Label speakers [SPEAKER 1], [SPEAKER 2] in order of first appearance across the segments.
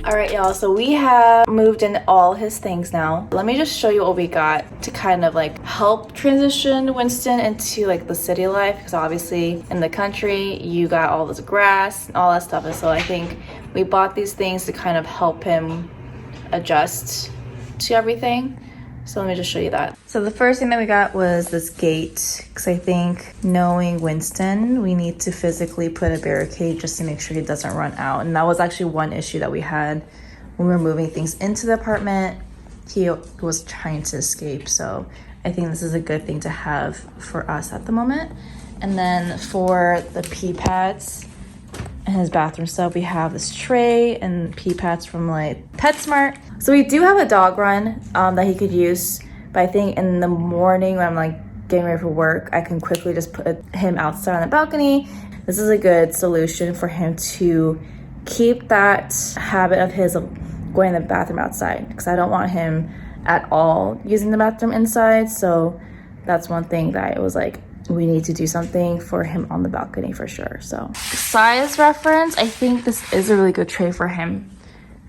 [SPEAKER 1] All right, y'all, so we have moved in all his things now. Let me just show you what we got to kind of like help transition Winston into like the city life, because obviously in the country you got all this grass and all that stuff. And so I think we bought these things to kind of help him adjust to everything. So let me just show you that. So the first thing that we got was this gate, because I think knowing Winston, we need to physically put a barricade just to make sure he doesn't run out. And that was actually one issue that we had when we were moving things into the apartment. He was trying to escape. So I think this is a good thing to have for us at the moment. And then for the pee pads and his bathroom stuff, we have this tray and pee pads from like PetSmart. So we do have a dog run that he could use, but I think in the morning when I'm like getting ready for work, I can quickly just put him outside on the balcony. This is a good solution for him to keep that habit of his going to the bathroom outside, because I don't want him at all using the bathroom inside. So that's one thing that it was like, we need to do something for him on the balcony for sure. So size reference, I think this is a really good tray for him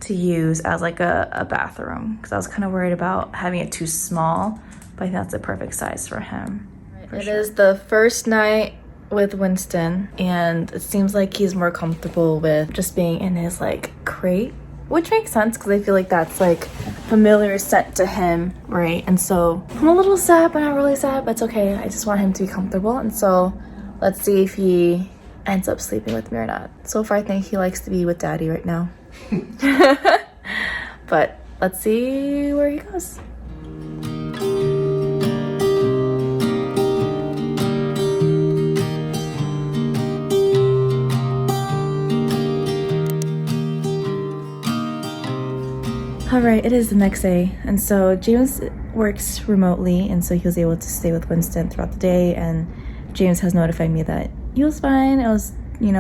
[SPEAKER 1] to use as like a bathroom, because I was kind of worried about having it too small, but I think that's a perfect size for him. It is the first night with Winston, and it seems like he's more comfortable with just being in his like crate, which makes sense because I feel like that's like familiar scent to him, right? And so I'm a little sad, but not really sad, but it's okay. I just want him to be comfortable. And so let's see if he ends up sleeping with me or not. So far I think he likes to be with daddy right now. But let's see where he goes. All right, it is the next day, and so James works remotely, and so he was able to stay with Winston throughout the day, and James has notified me that he was fine. It was,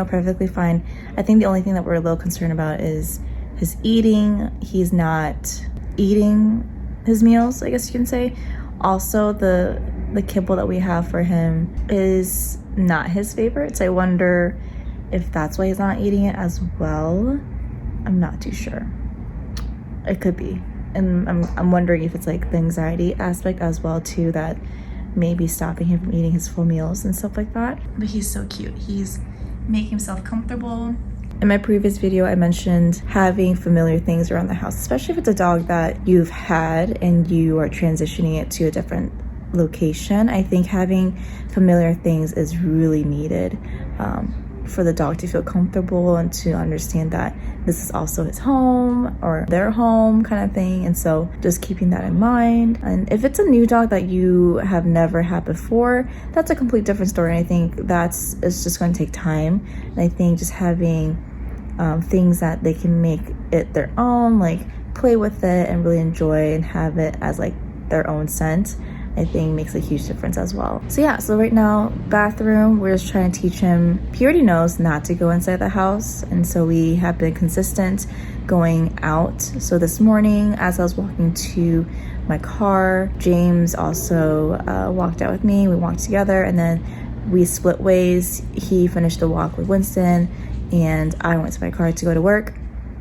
[SPEAKER 1] perfectly fine. I think the only thing that we're a little concerned about is his eating. He's not eating his meals, I guess you can say. Also, the kibble that we have for him is not his favorite, so I wonder if that's why he's not eating it as well. I'm not too sure. It could be, and I'm wondering if it's like the anxiety aspect as well too, that maybe stopping him from eating his full meals and stuff like that. But he's so cute. He's making himself comfortable. In my previous video, I mentioned having familiar things around the house, especially if it's a dog that you've had and you are transitioning it to a different location. I think having familiar things is really needed for the dog to feel comfortable and to understand that this is also his home or their home kind of thing. And so just keeping that in mind. And if it's a new dog that you have never had before, that's a complete different story. And I think it's just going to take time. And I think just having things that they can make it their own, like play with it and really enjoy and have it as like their own scent, I think makes a huge difference as well. So yeah, so right now, bathroom, we're just trying to teach him. He already knows not to go inside the house, and so we have been consistent going out. So this morning, as I was walking to my car, James also walked out with me. We walked together, and then we split ways. He finished the walk with Winston, and I went to my car to go to work.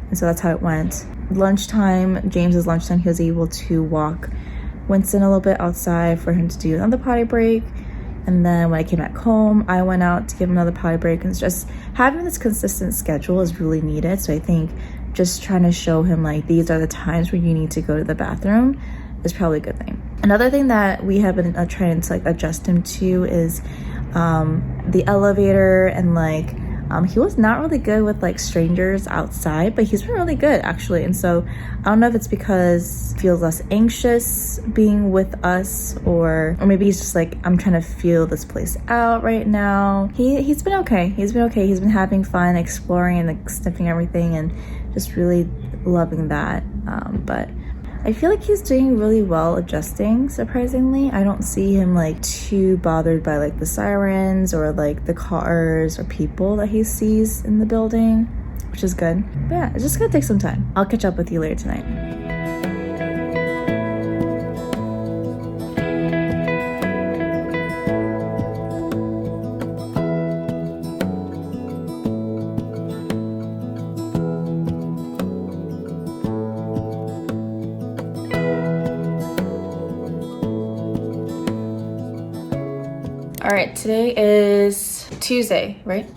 [SPEAKER 1] And so that's how it went. Lunchtime, James's lunchtime, he was able to walk Winston a little bit outside for him to do another potty break. And then when I came back home, I went out to give him another potty break. And it's just having this consistent schedule is really needed. So I think just trying to show him like these are the times where you need to go to the bathroom is probably a good thing. Another thing that we have been trying to like adjust him to is the elevator, and like he was not really good with like strangers outside, but he's been really good actually. And so I don't know if it's because he feels less anxious being with us, or maybe he's just like, I'm trying to feel this place out right now. He's been okay. He's been having fun exploring and like sniffing everything and just really loving that. But I feel like he's doing really well adjusting, surprisingly. I don't see him like too bothered by like the sirens or like the cars or people that he sees in the building, which is good. But yeah, it's just gonna take some time. I'll catch up with you later tonight. right, today is Tuesday, right?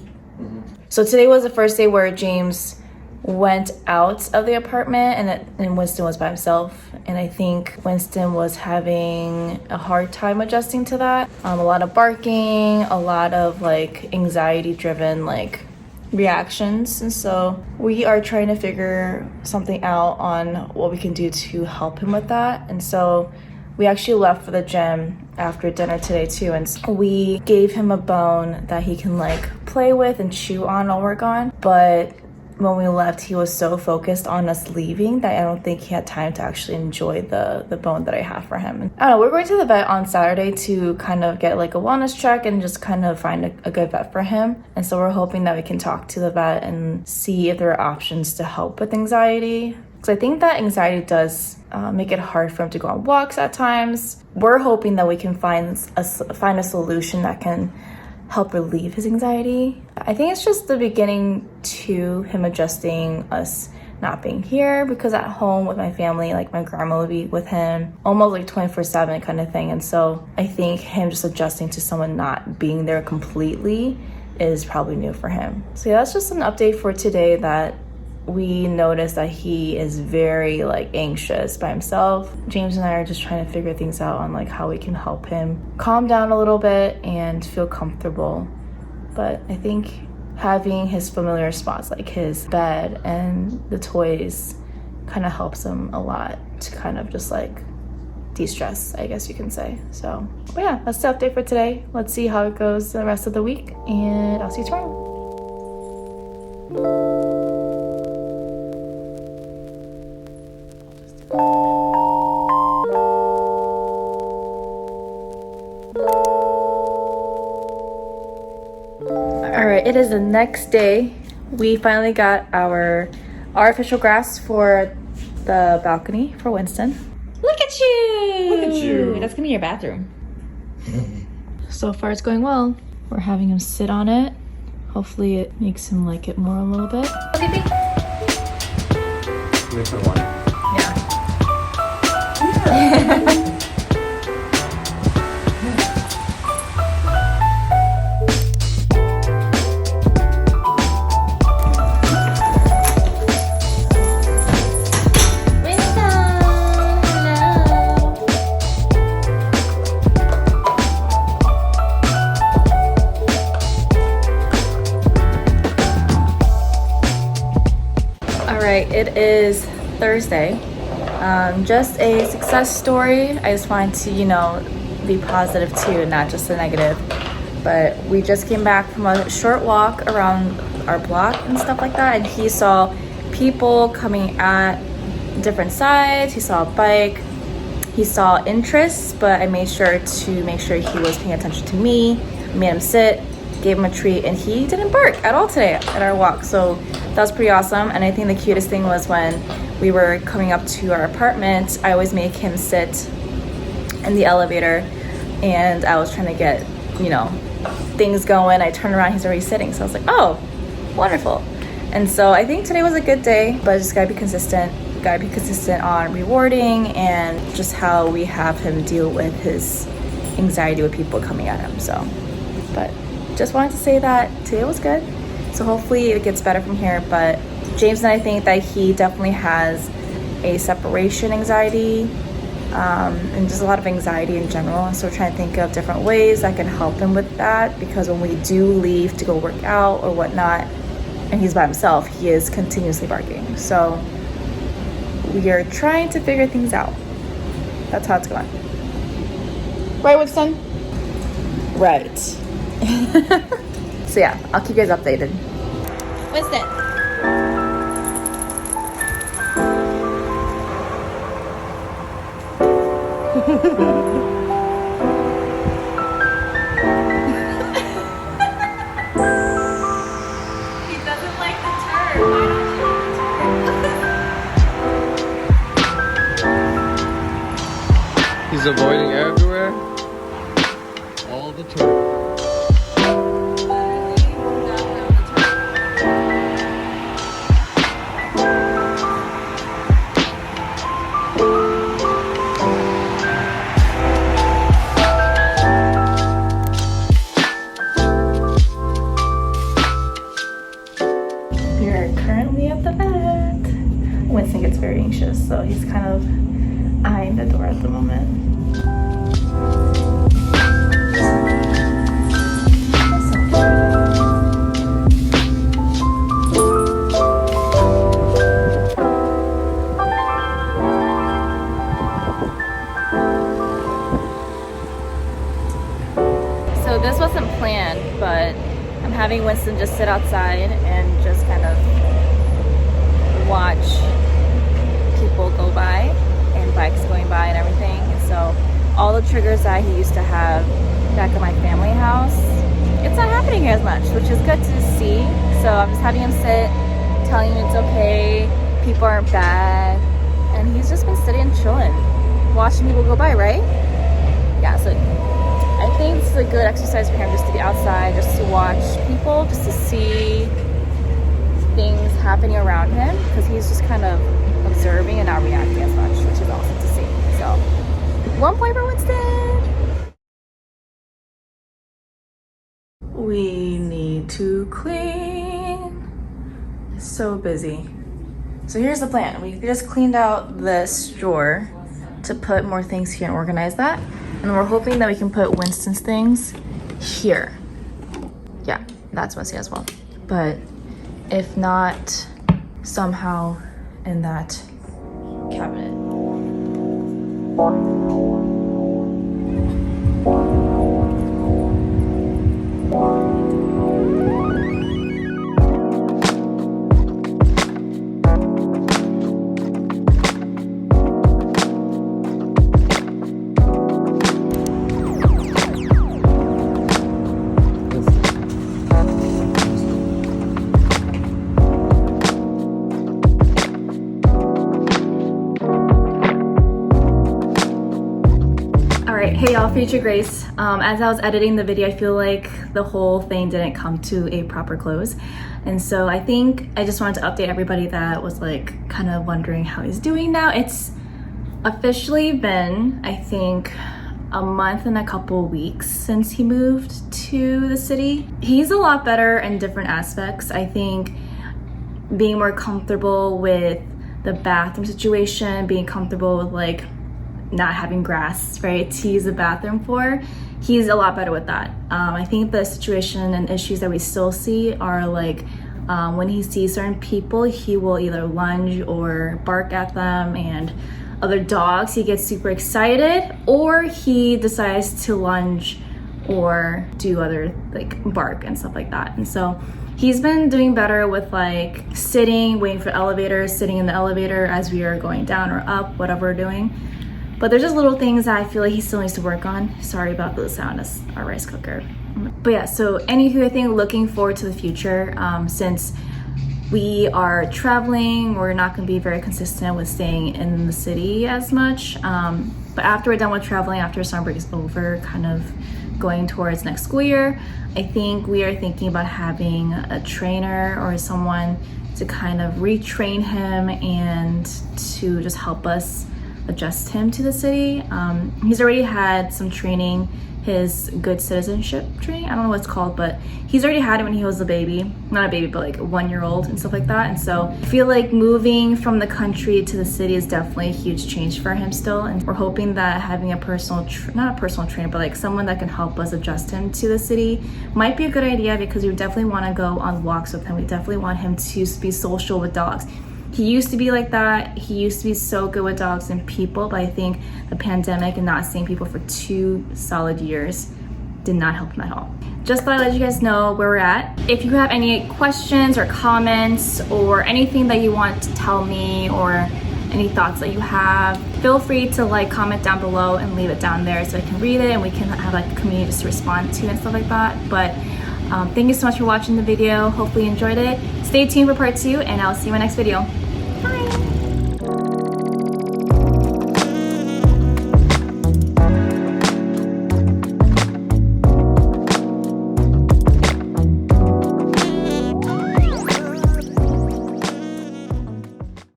[SPEAKER 1] So today was the first day where James went out of the apartment and Winston was by himself. And I think Winston was having a hard time adjusting to that. A lot of barking, a lot of like anxiety driven like reactions. And so we are trying to figure something out on what we can do to help him with that. And so we actually left for the gym after dinner today too, and so we gave him a bone that he can like play with and chew on while we're gone. But when we left, he was so focused on us leaving that I don't think he had time to actually enjoy the bone that I have for him. I don't know, we're going to the vet on Saturday to kind of get like a wellness check and just kind of find a good vet for him. And so we're hoping that we can talk to the vet and see if there are options to help with anxiety. Because I think that anxiety does make it hard for him to go on walks at times. We're hoping that we can find a solution that can help relieve his anxiety. I think it's just the beginning to him adjusting us not being here, because at home with my family, like my grandma would be with him almost like 24/7 kind of thing. And so I think him just adjusting to someone not being there completely is probably new for him. So yeah, that's just an update for today, that we noticed that he is very like anxious by himself. James and I are just trying to figure things out on like how we can help him calm down a little bit and feel comfortable. But I think having his familiar spots like his bed and the toys kind of helps him a lot to kind of just like de-stress, I guess you can say. So, but yeah, that's the update for today. Let's see how it goes the rest of the week, and I'll see you tomorrow. Alright, it is the next day. We finally got our artificial grass for the balcony for Winston. Look at you!
[SPEAKER 2] Look at you!
[SPEAKER 1] That's gonna be your bathroom. So far it's going well. We're having him sit on it. Hopefully it makes him like it more a little bit. Okay,
[SPEAKER 2] Wait for one.
[SPEAKER 1] yeah. It is Thursday. Just a success story. I just wanted to, be positive too, not just the negative. But we just came back from a short walk around our block and stuff like that, and he saw people coming at different sides. He saw a bike. He saw interest, but I made sure to make sure he was paying attention to me. Made him sit, gave him a treat, and he didn't bark at all today at our walk. So that was pretty awesome. And I think the cutest thing was when we were coming up to our apartment, I always make him sit in the elevator, and I was trying to get, things going. I turned around, he's already sitting. So I was like, oh, wonderful. And so I think today was a good day, but just gotta be consistent. Gotta be consistent on rewarding and just how we have him deal with his anxiety with people coming at him. So, but just wanted to say that today was good. So hopefully it gets better from here. But James and I think that he definitely has a separation anxiety and just a lot of anxiety in general. And so we're trying to think of different ways that can help him with that, because when we do leave to go work out or whatnot, and he's by himself, he is continuously barking. So we are trying to figure things out. That's how it's going. Right, Winston? Right. So yeah, I'll keep you guys updated. Winston. He doesn't like the turn. Why don't you like the turn?
[SPEAKER 2] He's avoiding everywhere. All the time.
[SPEAKER 1] We are currently at the vet. Winston gets very anxious, so he's kind of eyeing the door at the moment. So this wasn't planned, but I'm having Winston just sit outside and just kind of watch people go by and bikes going by and everything. And so all the triggers that he used to have back at my family house, it's not happening here as much, which is good to see. So I'm just having him sit, telling him it's okay, people aren't bad, and he's just been sitting and chilling, watching people go by, right? Yeah, so I think it's a good exercise for him just to be outside, just to watch people, just to see things happening around him, because he's just kind of observing and not reacting as much, which is awesome to see. So 1 point for Winston. We need to clean. It's so busy. So here's the plan. We just cleaned out this drawer to put more things here and organize that. And we're hoping that we can put Winston's things here. Yeah, that's messy as well. But if not, somehow in that cabinet. Hey y'all, Future Grace. As I was editing the video, I feel like the whole thing didn't come to a proper close. And so I think I just wanted to update everybody that was like kind of wondering how he's doing now. It's officially been, I think, a month and a couple weeks since he moved to the city. He's a lot better in different aspects. I think being more comfortable with the bathroom situation, being comfortable with like not having grass, right, to use the bathroom for, he's a lot better with that. I think the situation and issues that we still see are like when he sees certain people, he will either lunge or bark at them, and other dogs, he gets super excited, or he decides to lunge or do other like bark and stuff like that. And so he's been doing better with like sitting, waiting for elevators, sitting in the elevator as we are going down or up, whatever we're doing. But there's just little things that I feel like he still needs to work on. Sorry about the sound of our rice cooker. But yeah, so anywho, I think looking forward to the future, since we are traveling, we're not gonna be very consistent with staying in the city as much. But after we're done with traveling, after summer break is over, kind of going towards next school year, I think we are thinking about having a trainer or someone to kind of retrain him and to just help us adjust him to the city. He's already had some training, his good citizenship training, I don't know what it's called, but he's already had it when he was a baby, not a baby, but like a 1-year-old and stuff like that. And so I feel like moving from the country to the city is definitely a huge change for him still, and we're hoping that having a personal not a personal trainer, but like someone that can help us adjust him to the city might be a good idea, because we definitely want to go on walks with him. We definitely want him to be social with dogs. He used to be like that. He used to be so good with dogs and people, but I think the pandemic and not seeing people for 2 solid years did not help him at all. Just thought I'd let you guys know where we're at. If you have any questions or comments or anything that you want to tell me, or any thoughts that you have, feel free to like comment down below and leave it down there so I can read it and we can have like a community just to respond to and stuff like that. But thank you so much for watching the video. Hopefully you enjoyed it. Stay tuned for part 2, and I'll see you in my next video.